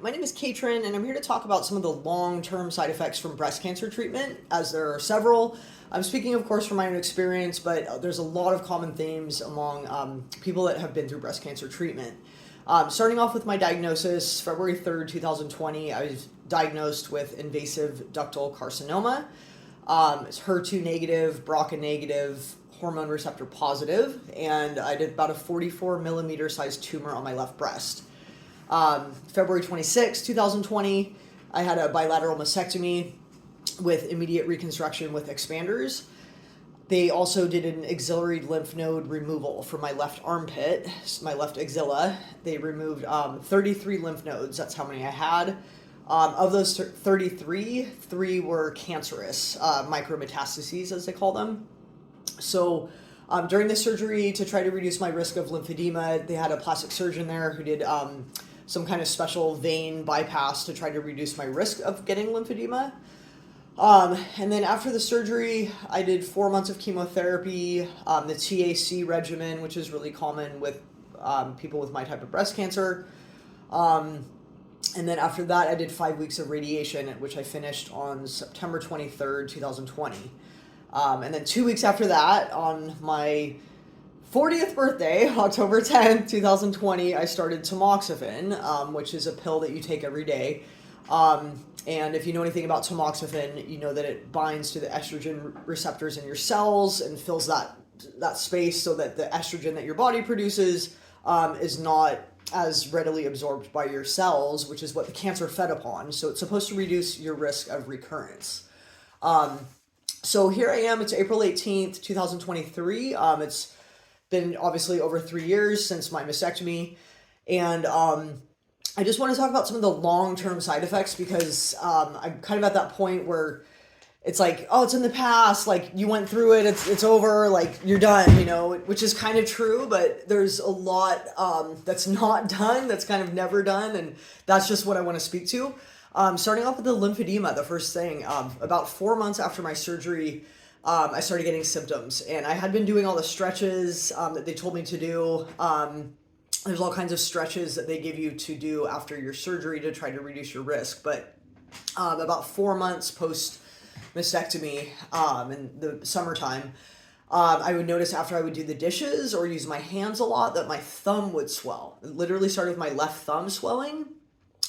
my name is Katrin, and I'm here to talk about some of the long-term side effects from breast cancer treatment, as there are several. I'm speaking, of course, from my own experience, but there's a lot of common themes among people that have been through breast cancer treatment. Starting off with my diagnosis, February 3rd, 2020, I was diagnosed with invasive ductal carcinoma. It's HER2 negative, BRCA negative, hormone receptor positive, and I did about a 44 millimeter sized tumor on my left breast. February 2020, I had a bilateral mastectomy with immediate reconstruction with expanders. They also did an axillary lymph node removal for my left armpit, my left axilla. They removed 33 lymph nodes. That's how many I had. Of those 33, 3 were cancerous, micrometastases as they call them. So during the surgery, to try to reduce my risk of lymphedema, they had a plastic surgeon there who did some kind of special vein bypass to try to reduce my risk of getting lymphedema. And then after the surgery, I did 4 months of chemotherapy, the TAC regimen, which is really common with people with my type of breast cancer. And then after that, I did 5 weeks of radiation, which I finished on September 23rd, 2020. And then 2 weeks after that, on my 40th birthday, October 10th, 2020, I started tamoxifen, which is a pill that you take every day. And if you know anything about tamoxifen, you know that it binds to the estrogen receptors in your cells and fills that space so that the estrogen that your body produces is not as readily absorbed by your cells, which is what the cancer fed upon. So it's supposed to reduce your risk of recurrence. So here I am, it's April 18th, 2023. It's been obviously over 3 years since my mastectomy. And I just want to talk about some of the long-term side effects because I'm kind of at that point where it's like, oh, it's in the past, like you went through it, it's over, like you're done, which is kind of true, but there's a lot that's not done, that's kind of never done, and that's just what I want to speak to. Starting off with the lymphedema, the first thing, about 4 months after my surgery, I started getting symptoms, and I had been doing all the stretches that they told me to do. There's all kinds of stretches that they give you to do after your surgery to try to reduce your risk, but about 4 months post mastectomy in the summertime, I would notice after I would do the dishes or use my hands a lot that my thumb would swell. It literally started with my left thumb swelling,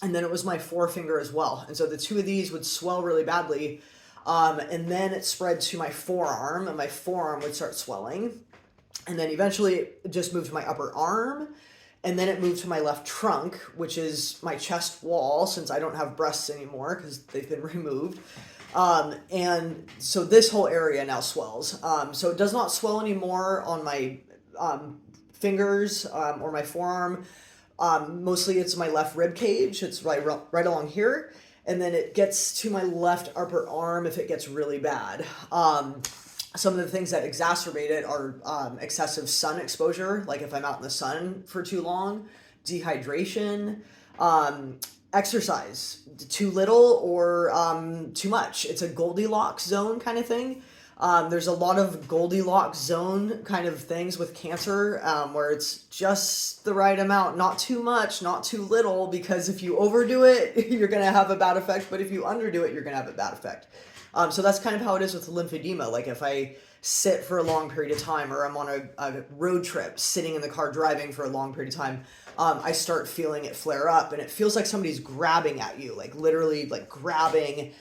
and then it was my forefinger as well. And so the two of these would swell really badly. And then it spread to my forearm, and my forearm would start swelling. And then eventually it just moved to my upper arm. And then it moved to my left trunk, which is my chest wall, since I don't have breasts anymore because they've been removed. And so this whole area now swells. So it does not swell anymore on my fingers or my forearm. Mostly it's my left rib cage. It's right along here. And then it gets to my left upper arm if it gets really bad. Some of the things that exacerbate it are excessive sun exposure, like if I'm out in the sun for too long, dehydration, exercise, too little or too much. It's a Goldilocks zone kind of thing. There's a lot of Goldilocks zone kind of things with cancer where it's just the right amount, not too much, not too little, because if you overdo it, you're going to have a bad effect, but if you underdo it, you're going to have a bad effect. So that's kind of how it is with lymphedema. Like if I sit for a long period of time, or I'm on a road trip, sitting in the car driving for a long period of time, I start feeling it flare up, and it feels like somebody's grabbing at you, like literally like grabbing.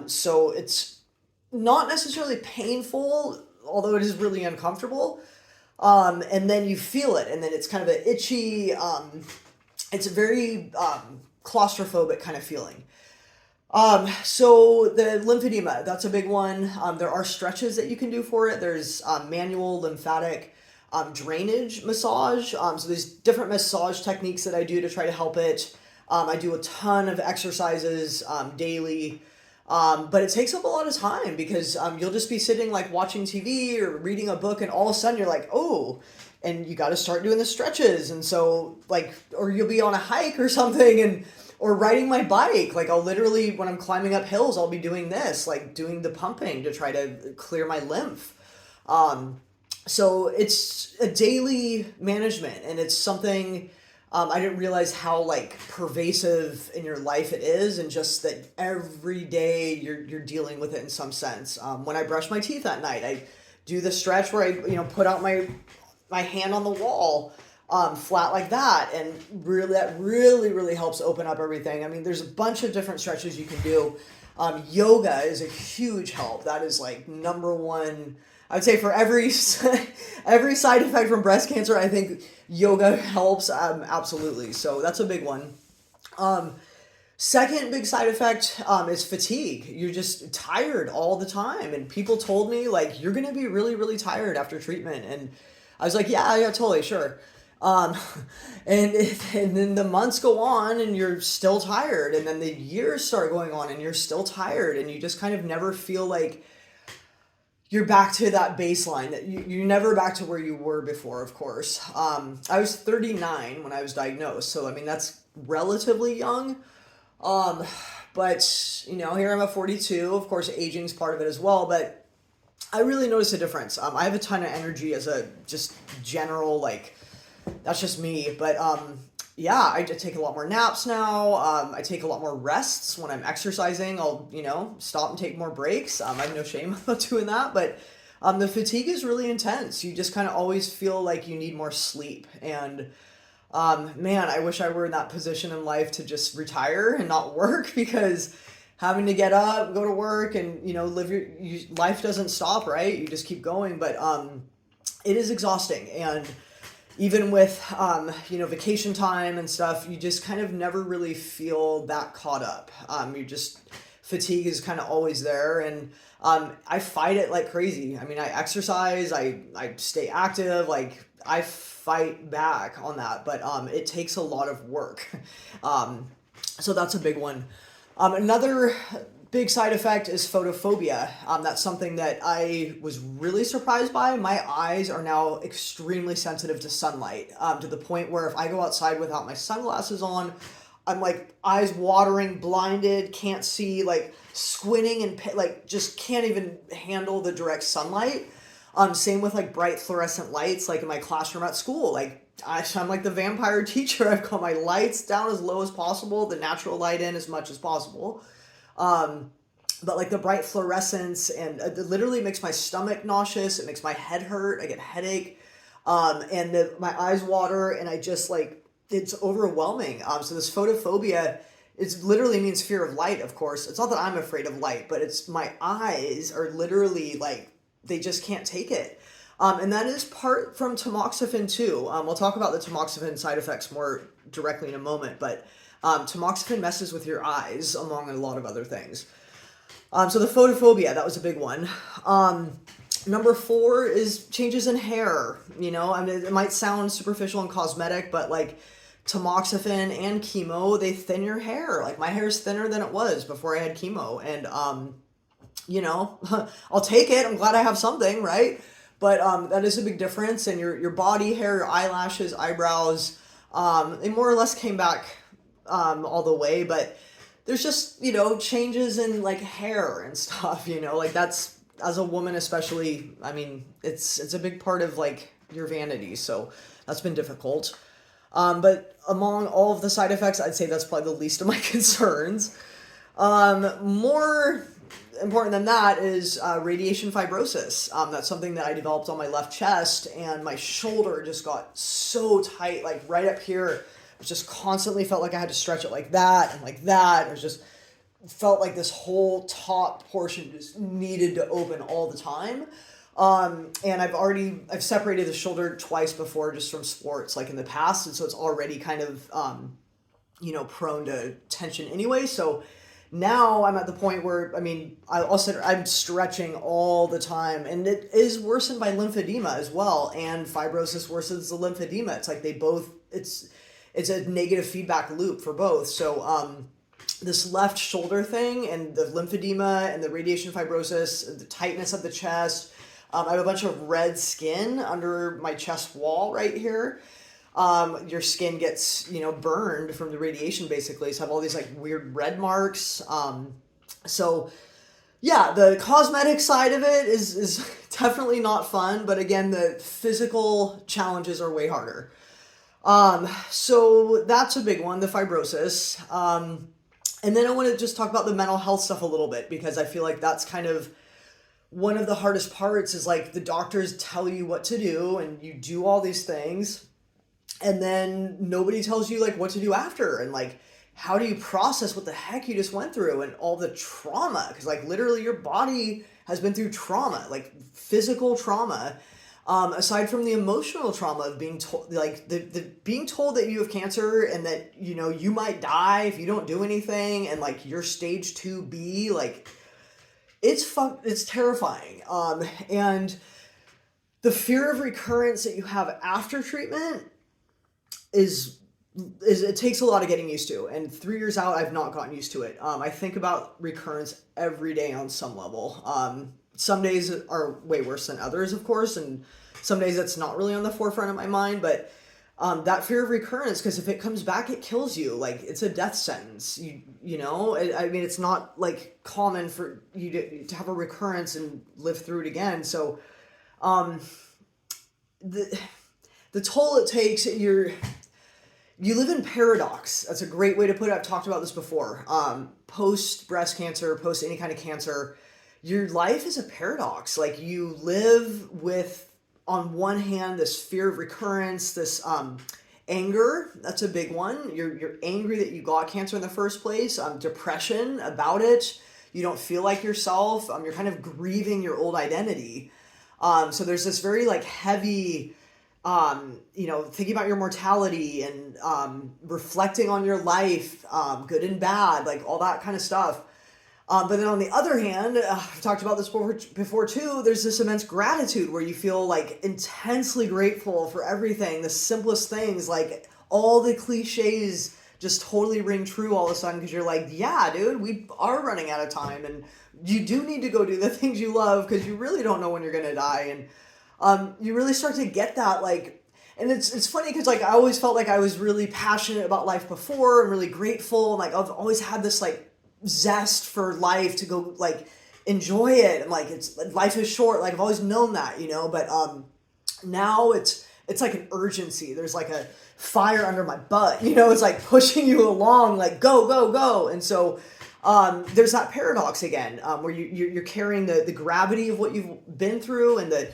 So it's not necessarily painful, although it is really uncomfortable. And then you feel it, and then it's kind of an itchy, it's a very claustrophobic kind of feeling. So the lymphedema, that's a big one. There are stretches that you can do for it. There's manual lymphatic drainage massage. So there's different massage techniques that I do to try to help it. I do a ton of exercises daily. But it takes up a lot of time because you'll just be sitting like watching TV or reading a book, and all of a sudden you're like, oh, and you got to start doing the stretches. And so like, or you'll be on a hike or something, or riding my bike. Like I'll literally, when I'm climbing up hills, I'll be doing this, like doing the pumping to try to clear my lymph. So it's a daily management, and it's something I didn't realize how like pervasive in your life it is, and just that every day you're dealing with it in some sense. When I brush my teeth at night, I do the stretch where I put out my hand on the wall, flat like that, and really that really helps open up everything. I mean, there's a bunch of different stretches you can do. Yoga is a huge help. That is like number one. I would say for every every side effect from breast cancer, I think yoga helps, absolutely. So that's a big one. Um, Second big side effect is fatigue. You're just tired all the time, and people told me like you're gonna be really tired after treatment, and I was like, yeah, totally, sure. Um, and then the months go on, and you're still tired, and then the years start going on, and you're still tired, and you just kind of never feel like you're back to that baseline that you're never back to where you were before, of course. I was 39 when I was diagnosed, so I mean that's relatively young. um, but here I'm at 42. Of course aging's part of it as well, but I really noticed a difference. I have a ton of energy as a just general, like, that's just me. But yeah, I take a lot more naps now. I take a lot more rests when I'm exercising. I'll stop and take more breaks. I have no shame about doing that. But the fatigue is really intense. You just kind of always feel like you need more sleep. And man, I wish I were in that position in life to just retire and not work, because having to get up, go to work, and live life doesn't stop, right? You just keep going. But it is exhausting, and even with vacation time and stuff, you just kind of never really feel that caught up. You just fatigue is kind of always there, and I fight it like crazy. I mean, I exercise, I stay active, like I fight back on that, but it takes a lot of work. So that's a big one. Another big side effect is photophobia. That's something that I was really surprised by. My eyes are now extremely sensitive to sunlight, to the point where if I go outside without my sunglasses on, I'm like eyes watering, blinded, can't see, like squinting, and like just can't even handle the direct sunlight. Same with like bright fluorescent lights, like in my classroom at school. Like I'm like the vampire teacher. I've got my lights down as low as possible, the natural light in as much as possible. Um, but like the bright fluorescence, and it literally makes my stomach nauseous. It makes my head hurt. I get headache, and my eyes water, and I just like it's overwhelming. So this photophobia, it literally means fear of light. Of course, it's not that I'm afraid of light, but it's my eyes are literally like they just can't take it. And that is part from tamoxifen too. We'll talk about the tamoxifen side effects more directly in a moment, but tamoxifen messes with your eyes, among a lot of other things. So the photophobia, that was a big one. Number 4 is changes in hair. I mean, it might sound superficial and cosmetic, but like tamoxifen and chemo, they thin your hair. Like my hair is thinner than it was before I had chemo, and I'll take it. I'm glad I have something, right? But that is a big difference, and your body hair, your eyelashes, eyebrows, they more or less came back all the way, but there's just changes in like hair and stuff. Like that's, as a woman especially, I mean it's a big part of like your vanity, so that's been difficult. But among all of the side effects, I'd say that's probably the least of my concerns. More important than that is radiation fibrosis. That's something that I developed on my left chest, and my shoulder just got so tight, like right up here. It just constantly felt like I had to stretch it like that and like that. It was just felt like this whole top portion just needed to open all the time. And I've separated the shoulder twice before just from sports, like in the past, and so it's already kind of prone to tension anyway. So now I'm at the point where, I mean, I'm stretching all the time, and it is worsened by lymphedema as well, and fibrosis worsens the lymphedema. It's like it's a negative feedback loop for both. So this left shoulder thing, and the lymphedema and the radiation fibrosis, the tightness of the chest, I have a bunch of red skin under my chest wall right here. Your skin gets, burned from the radiation basically. So I have all these like weird red marks. So yeah, the cosmetic side of it is definitely not fun, but again, the physical challenges are way harder. So that's a big one, the fibrosis. And then I want to just talk about the mental health stuff a little bit because I feel like that's kind of one of the hardest parts is like the doctors tell you what to do and you do all these things and then nobody tells you like what to do after and like how do you process what the heck you just went through and all the trauma because like literally your body has been through trauma like physical trauma aside from the emotional trauma of being told like the being told that you have cancer and that you know you might die if you don't do anything and like you're stage 2B like it's terrifying and the fear of recurrence that you have after treatment is it takes a lot of getting used to and 3 years out I've not gotten used to it. I think about recurrence every day on some level. Some days are way worse than others of course and some days it's not really on the forefront of my mind but that fear of recurrence because if it comes back it kills you like it's a death sentence you know I mean it's not like common for you to have a recurrence and live through it again so the toll it takes you live in paradox. That's a great way to put it. I've talked about this before. Post breast cancer, post any kind of cancer, your life is a paradox. Like you live with, on one hand, this fear of recurrence, this anger. That's a big one. You're angry that you got cancer in the first place. Depression about it. You don't feel like yourself. You're kind of grieving your old identity. So there's this very like heavy. Thinking about your mortality and reflecting on your life, good and bad, like all that kind of stuff. But then on the other hand, I've talked about this before too, there's this immense gratitude where you feel like intensely grateful for everything, the simplest things, like all the cliches just totally ring true all of a sudden because you're like, yeah, dude, we are running out of time and you do need to go do the things you love because you really don't know when you're going to die. And you really start to get that like and it's funny because like I always felt like I was really passionate about life before and really grateful and like I've always had this like zest for life to go like enjoy it and like it's life is short like I've always known that you know but now it's like an urgency there's like a fire under my butt you know it's like pushing you along like go and so there's that paradox again where you're carrying the gravity of what you've been through and the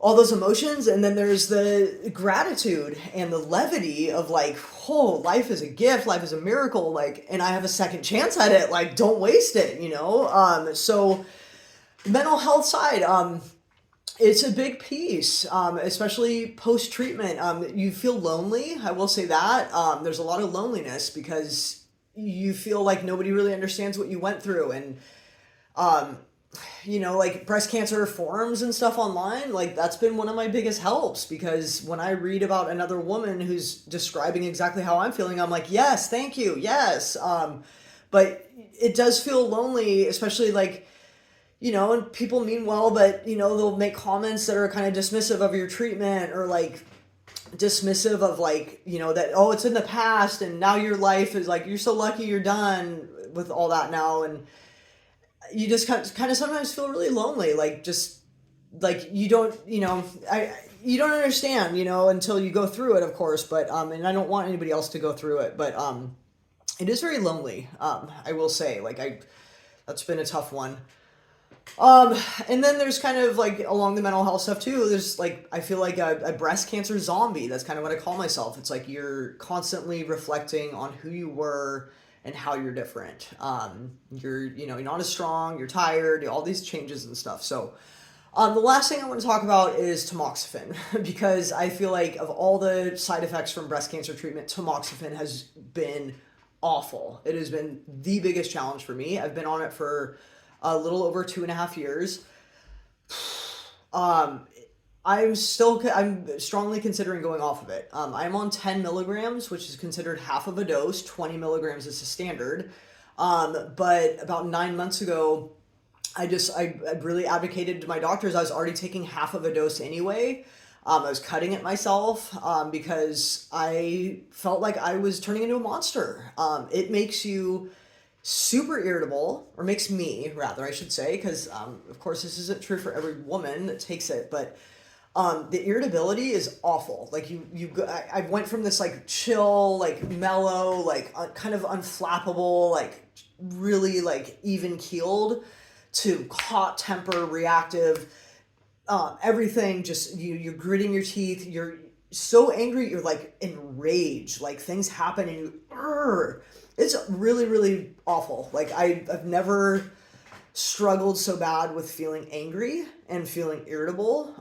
all those emotions and then there's the gratitude and the levity of like oh life is a gift life is a miracle like and I have a second chance at it like don't waste it you know so mental health side it's a big piece especially post treatment you feel lonely I will say that there's a lot of loneliness because you feel like nobody really understands what you went through and like breast cancer forums and stuff online, like that's been one of my biggest helps because when I read about another woman who's describing exactly how I'm feeling, I'm like, yes, thank you, yes. But it does feel lonely, especially like, and people mean well, but, they'll make comments that are kind of dismissive of your treatment or like dismissive of like, that, oh, it's in the past and now your life is like, you're so lucky you're done with all that now. And you just kind of sometimes feel really lonely, like just like you don't you don't understand until you go through it of course but and I don't want anybody else to go through it but it is very lonely I will say like that's been a tough one and then there's kind of like along the mental health stuff too there's like I feel like a breast cancer zombie. That's kind of what I call myself. It's like you're constantly reflecting on who you were and how you're different. You're not as strong, you're tired, all these changes and stuff. So the last thing I want to talk about is tamoxifen because I feel like of all the side effects from breast cancer treatment, tamoxifen has been awful. It has been the biggest challenge for me. I've been on it for a little over 2.5 years. I'm strongly considering going off of it. I'm on 10 milligrams, which is considered half of a dose. 20 milligrams is the standard. But about 9 months ago, I really advocated to my doctors. I was already taking half of a dose anyway. I was cutting it myself because I felt like I was turning into a monster. It makes you super irritable, or makes me rather, I should say, because of course this isn't true for every woman that takes it, but The irritability is awful. Like I went from this like chill, like mellow, like kind of unflappable, like really like even keeled to hot temper, reactive, everything just you're gritting your teeth. You're so angry. You're like enraged. Like things happen and you, it's really, really awful. Like I've never struggled so bad with feeling angry and feeling irritable.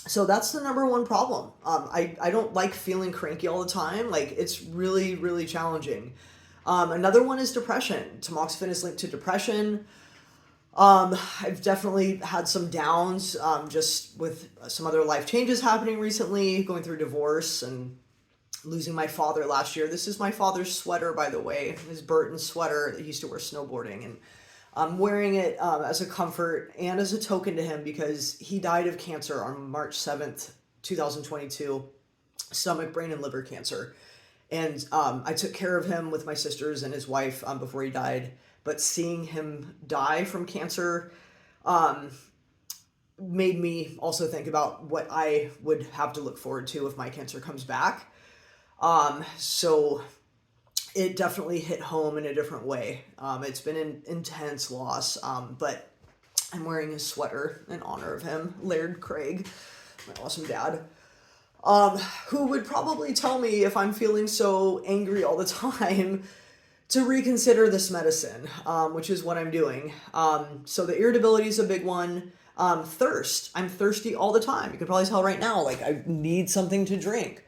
So that's the number one problem. I don't like feeling cranky all the time. Like it's really, really challenging. Another one is depression. Tamoxifen is linked to depression. I've definitely had some downs, just with some other life changes happening recently, going through divorce and losing my father last year. This is my father's sweater, by the way, his Burton sweater that he used to wear snowboarding. And I'm wearing it as a comfort and as a token to him because he died of cancer on March 7th, 2022, stomach, brain, and liver cancer. And I took care of him with my sisters and his wife before he died. But seeing him die from cancer made me also think about what I would have to look forward to if my cancer comes back. So it definitely hit home in a different way. It's been an intense loss, but I'm wearing his sweater in honor of him, Laird Craig, my awesome dad, who would probably tell me if I'm feeling so angry all the time to reconsider this medicine, which is what I'm doing. So the irritability is a big one. Thirst. I'm thirsty all the time. You can probably tell right now, like I need something to drink.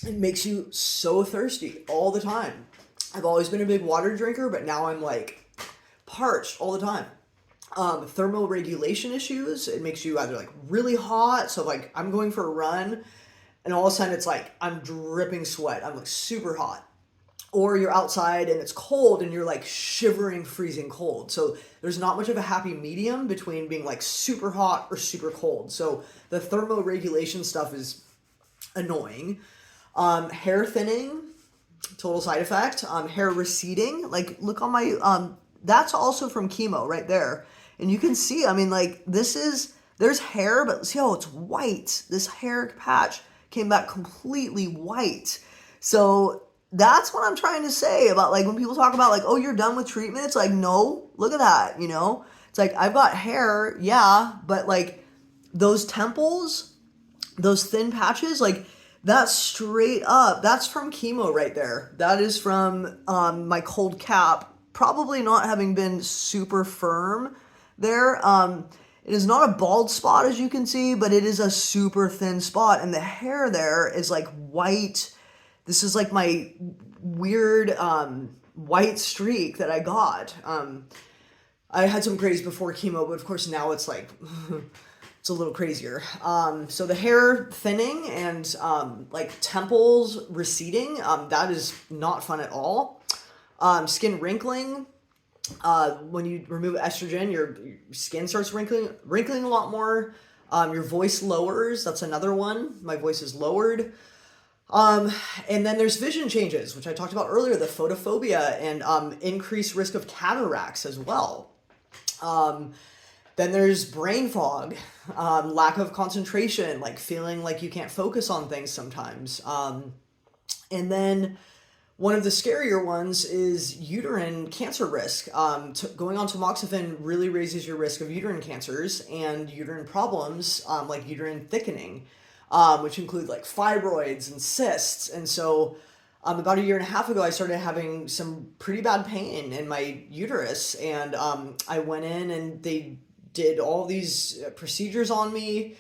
It makes you so thirsty all the time. I've always been a big water drinker, but now I'm like parched all the time. Thermoregulation issues. It makes you either like really hot. So like I'm going for a run and all of a sudden it's like I'm dripping sweat. I'm like super hot. Or you're outside and it's cold and you're like shivering, freezing cold. So there's not much of a happy medium between being like super hot or super cold. So the thermoregulation stuff is annoying. Hair thinning, total side effect. Hair receding, like look on my, that's also from chemo right there. And you can see, I mean, like there's hair, but see how it's white. This hair patch came back completely white. So that's what I'm trying to say about like when people talk about like, oh, you're done with treatment. It's like, no, look at that, you know? It's like, I've got hair, yeah, but like those temples, those thin patches, like that's straight up, that's from chemo right there. That is from my cold cap, probably not having been super firm there. It is not a bald spot as you can see, but it is a super thin spot. And the hair there is like white. This is like my weird white streak that I got. I had some craze before chemo, but of course now it's like, it's a little crazier. So the hair thinning and like temples receding, that is not fun at all. Skin wrinkling. When you remove estrogen, your skin starts wrinkling a lot more. Your voice lowers. That's another one. My voice is lowered. And then there's vision changes, which I talked about earlier, the photophobia and increased risk of cataracts as well. Then there's brain fog, lack of concentration, like feeling like you can't focus on things sometimes. And then one of the scarier ones is uterine cancer risk. Going on tamoxifen really raises your risk of uterine cancers and uterine problems, like uterine thickening. Which include like fibroids and cysts. And so about a year and a half ago, I started having some pretty bad pain in my uterus. And I went in and they did all these procedures on me,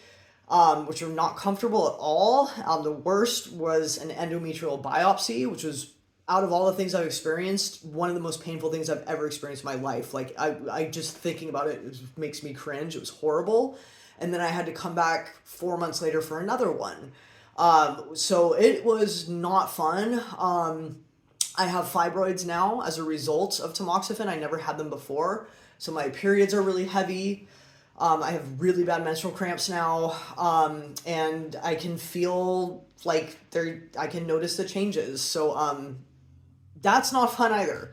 which are not comfortable at all. The worst was an endometrial biopsy, which was, out of all the things I've experienced, one of the most painful things I've ever experienced in my life. Like I just thinking about it makes me cringe. It was horrible. And then I had to come back 4 months later for another one. So it was not fun. I have fibroids now as a result of tamoxifen. I never had them before. So my periods are really heavy. I have really bad menstrual cramps now. And I can feel like I can notice the changes. So that's not fun either.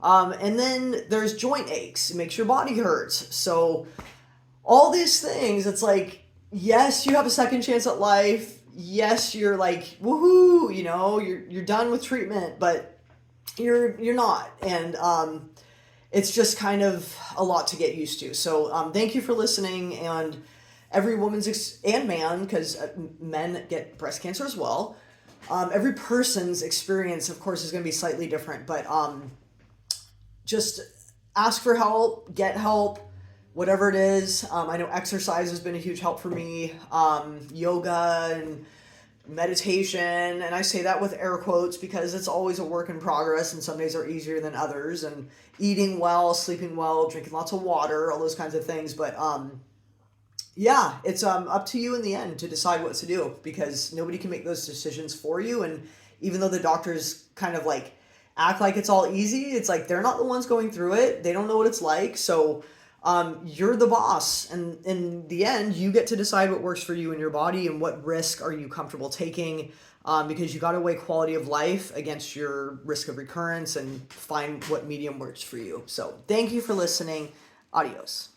And then there's joint aches. It makes your body hurt. So all these things. It's like, yes, you have a second chance at life. Yes, you're like, woohoo, you're done with treatment, but you're not. And it's just kind of a lot to get used to. So thank you for listening. And every and man, because men get breast cancer as well. Every person's experience, of course, is going to be slightly different, but just ask for help, get help, whatever it is. I know exercise has been a huge help for me, yoga and meditation, and I say that with air quotes because it's always a work in progress, and some days are easier than others, and eating well, sleeping well, drinking lots of water, all those kinds of things. But yeah, it's up to you in the end to decide what to do, because nobody can make those decisions for you. And even though the doctors kind of like act like it's all easy, it's like they're not the ones going through it. They don't know what it's like. So you're the boss, and in the end, you get to decide what works for you and your body, and what risk are you comfortable taking, because you got to weigh quality of life against your risk of recurrence and find what medium works for you. So thank you for listening. Adios.